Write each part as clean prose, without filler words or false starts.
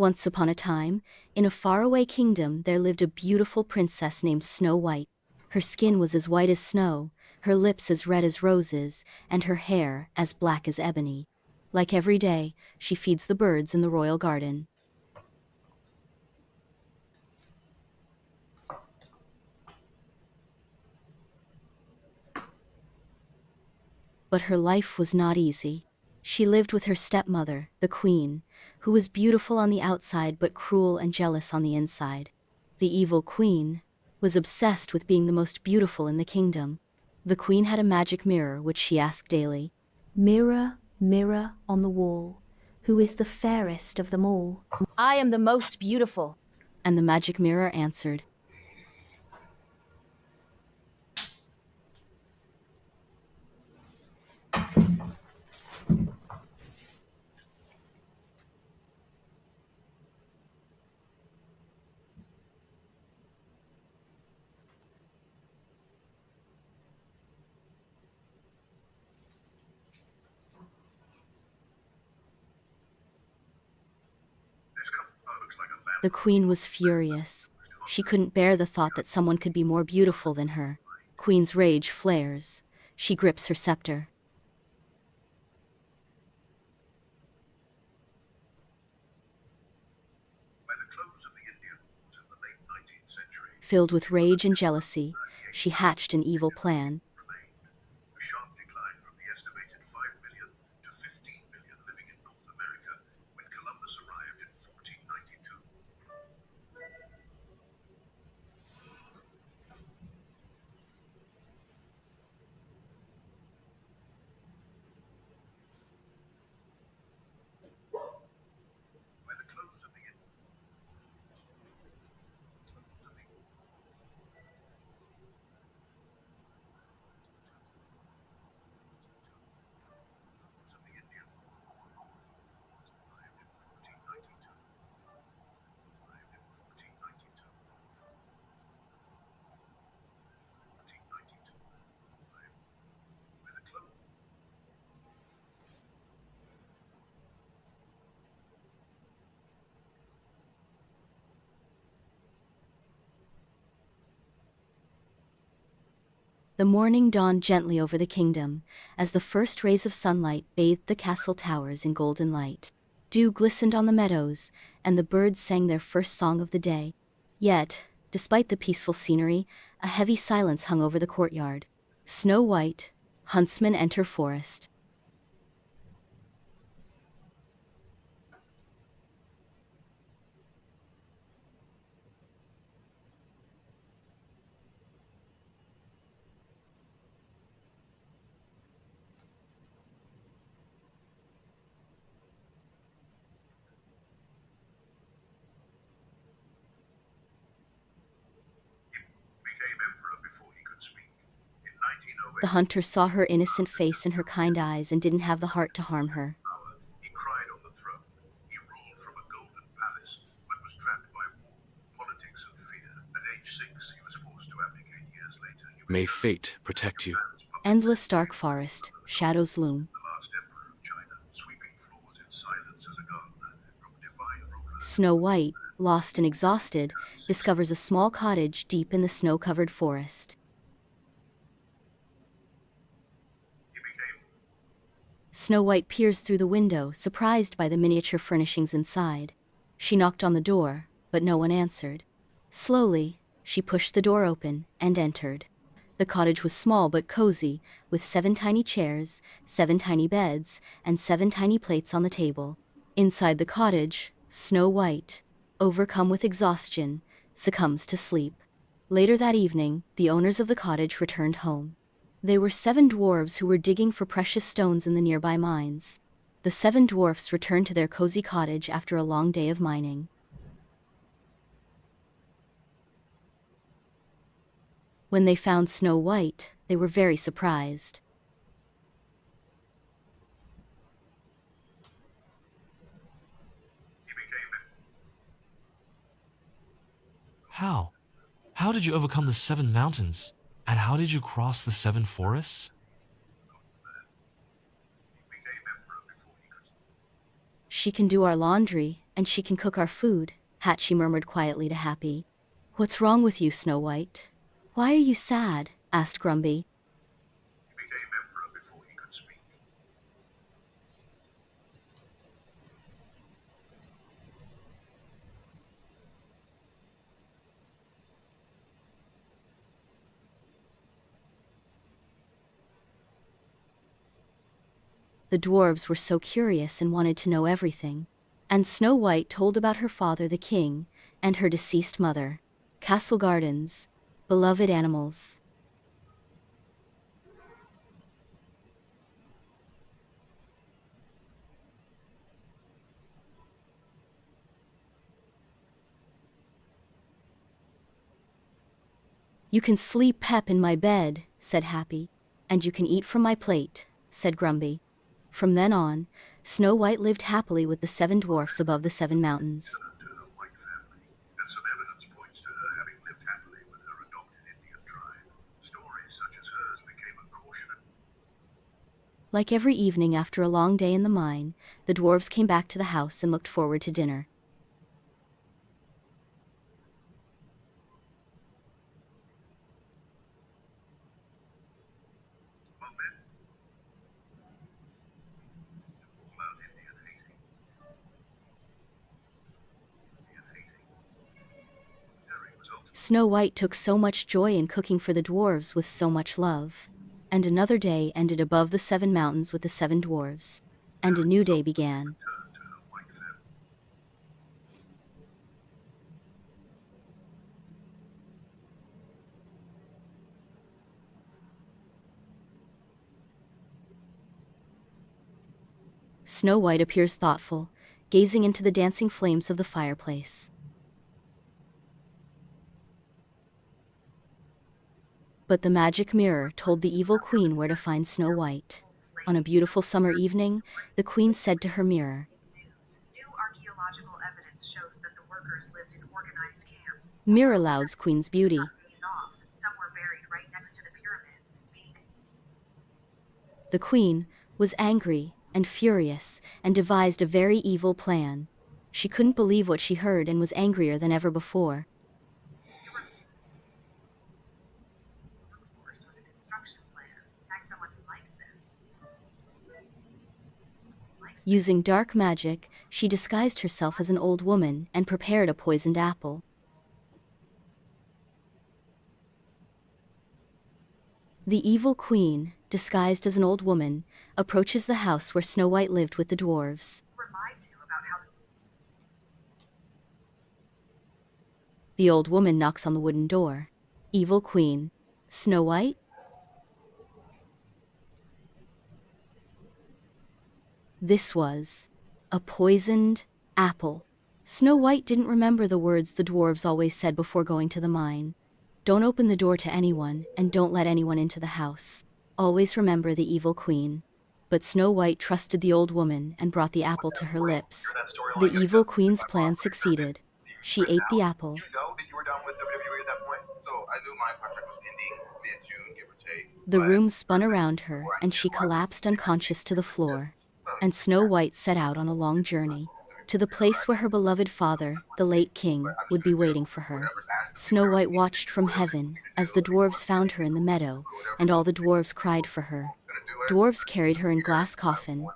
Once upon a time, in a faraway kingdom there lived a beautiful princess named Snow White. Her skin was as white as snow, her lips as red as roses, and her hair as black as ebony. Like every day, she feeds the birds in the royal garden. But her life was not easy. She lived with her stepmother, the queen, who was beautiful on the outside but cruel and jealous on the inside. The evil queen was obsessed with being the most beautiful in the kingdom. The queen had a magic mirror which she asked daily. Mirror, mirror on the wall, who is the fairest of them all? I am the most beautiful. And the magic mirror answered. The queen was furious. She couldn't bear the thought that someone could be more beautiful than her. Queen's rage flares. She grips her scepter. Filled with rage and jealousy, she hatched an evil plan. The morning dawned gently over the kingdom, as the first rays of sunlight bathed the castle towers in golden light. Dew glistened on the meadows, and the birds sang their first song of the day. Yet, despite the peaceful scenery, a heavy silence hung over the courtyard. Snow White, huntsman enter forest. The hunter saw her innocent face and her kind eyes and didn't have the heart to harm her. He cried on the throne. He ruled from a golden palace, but was trapped by war, politics, and fear. At age 6, he was forced to abdicate. Years later, May fate protect you. Endless dark forest, shadows loom. the last emperor of China, sweeping floors in silence as a gardener from divine rulers. Snow White, lost and exhausted, discovers a small cottage deep in the snow-covered forest. Snow White peers through the window, surprised by the miniature furnishings inside. She knocked on the door, but no one answered. Slowly, she pushed the door open and entered. The cottage was small but cozy, with 7 tiny chairs, 7 tiny beds, and 7 tiny plates on the table. Inside the cottage, Snow White, overcome with exhaustion, succumbs to sleep. Later that evening, the owners of the cottage returned home. They were 7 dwarves who were digging for precious stones in the nearby mines. The 7 dwarfs returned to their cozy cottage after a long day of mining. When they found Snow White, they were very surprised. How? How did you overcome the 7 mountains? And how did you cross the 7 forests? She can do our laundry, and she can cook our food, Hatchie murmured quietly to Happy. What's wrong with you, Snow White? Why are you sad? Asked Grumpy. He became emperor before he could speak. The dwarves were so curious and wanted to know everything. And Snow White told about her father the king, and her deceased mother, castle gardens, beloved animals. You can sleep Pep in my bed, said Happy, and you can eat from my plate, said Grumpy. From then on, Snow White lived happily with the 7 dwarfs above the 7 mountains. To her white family, and some evidence points to her having lived happily with her adopted Indian tribe. Stories such as hers became a cautionary. Like every evening after a long day in the mine, the dwarves came back to the house and looked forward to dinner. Snow White took so much joy in cooking for the dwarves with so much love. And another day ended above the 7 mountains with the 7 dwarves. And a new day began. Snow White appears thoughtful, gazing into the dancing flames of the fireplace. But the magic mirror told the evil queen where to find Snow White. On a beautiful summer evening, the queen said to her mirror, New archaeological evidence shows that the workers lived in organized camps. Mirror louds Queen's beauty. Days off. Some were buried right next to the pyramids. The queen was angry and furious and devised a very evil plan. She couldn't believe what she heard and was angrier than ever before. Using dark magic, she disguised herself as an old woman and prepared a poisoned apple. The evil queen, disguised as an old woman, approaches the house where Snow White lived with the dwarves. The old woman knocks on the wooden door. Evil queen, Snow White? This was a poisoned apple. Snow White didn't remember the words the dwarves always said before going to the mine. Don't open the door to anyone, and don't let anyone into the house. Always remember the evil queen. But Snow White trusted the old woman and brought the apple to her lips. The evil queen's plan succeeded. She ate the apple. You know that you were done with WWE at that point, so I knew my contract was ending mid-June, give or take. The room spun around her, and she collapsed unconscious to the floor. And Snow White set out on a long journey, to the place where her beloved father, the late king, would be waiting for her. Snow White watched from heaven, as the dwarves found her in the meadow, and all the dwarves cried for her. Dwarves carried her in glass coffin.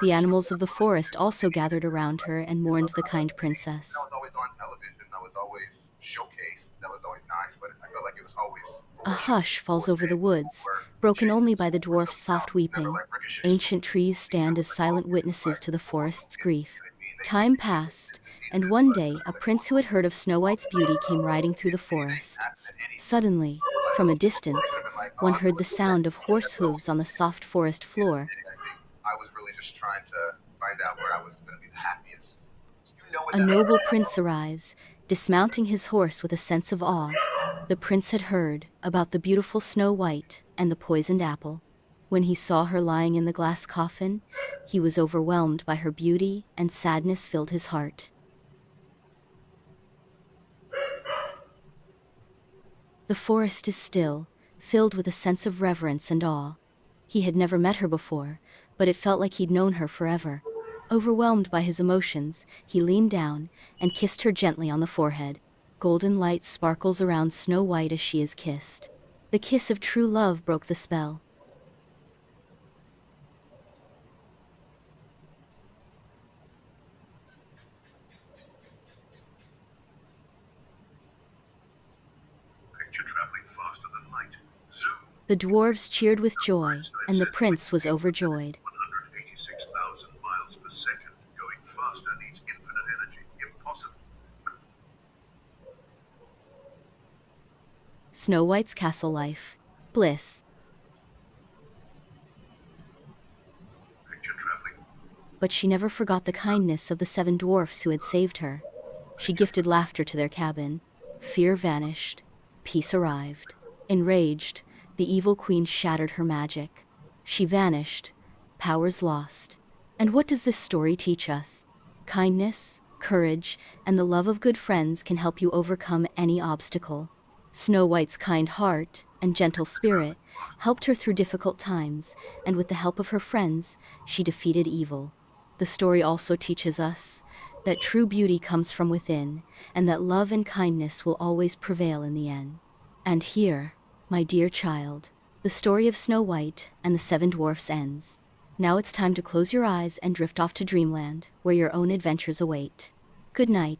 The animals of the forest also gathered around her and mourned the kind princess. I was always on television, I was always showcased, that was always nice, but I felt like it was always... A hush falls over the woods, broken only by the dwarf's soft weeping. Ancient trees stand as silent witnesses to the forest's grief. Time passed, and one day a prince who had heard of Snow White's beauty came riding through the forest. Suddenly, from a distance, one heard the sound of horse hooves on the soft forest floor. I was really just trying to find out where I was going to be the happiest. A noble prince arrives, dismounting his horse with a sense of awe. The prince had heard about the beautiful Snow White and the poisoned apple. When he saw her lying in the glass coffin, he was overwhelmed by her beauty, and sadness filled his heart. The forest is still, filled with a sense of reverence and awe. He had never met her before, but it felt like he'd known her forever. Overwhelmed by his emotions, he leaned down and kissed her gently on the forehead. Golden light sparkles around Snow White as she is kissed. The kiss of true love broke the spell. Picture traveling faster than light. Zoom! The dwarves cheered with joy, and the prince was overjoyed. 186,000 miles per second. Going faster needs infinite energy. Impossible. Snow White's castle life. Bliss. Picture traveling. But she never forgot the kindness of the 7 dwarfs who had saved her. She gifted laughter to their cabin. Fear vanished. Peace arrived. Enraged, the evil queen shattered her magic. She vanished. Powers lost. And what does this story teach us? Kindness, courage, and the love of good friends can help you overcome any obstacle. Snow White's kind heart and gentle spirit helped her through difficult times, and with the help of her friends, she defeated evil. The story also teaches us that true beauty comes from within, and that love and kindness will always prevail in the end. And here, my dear child, the story of Snow White and the 7 dwarfs ends. Now it's time to close your eyes and drift off to dreamland, where your own adventures await. Good night.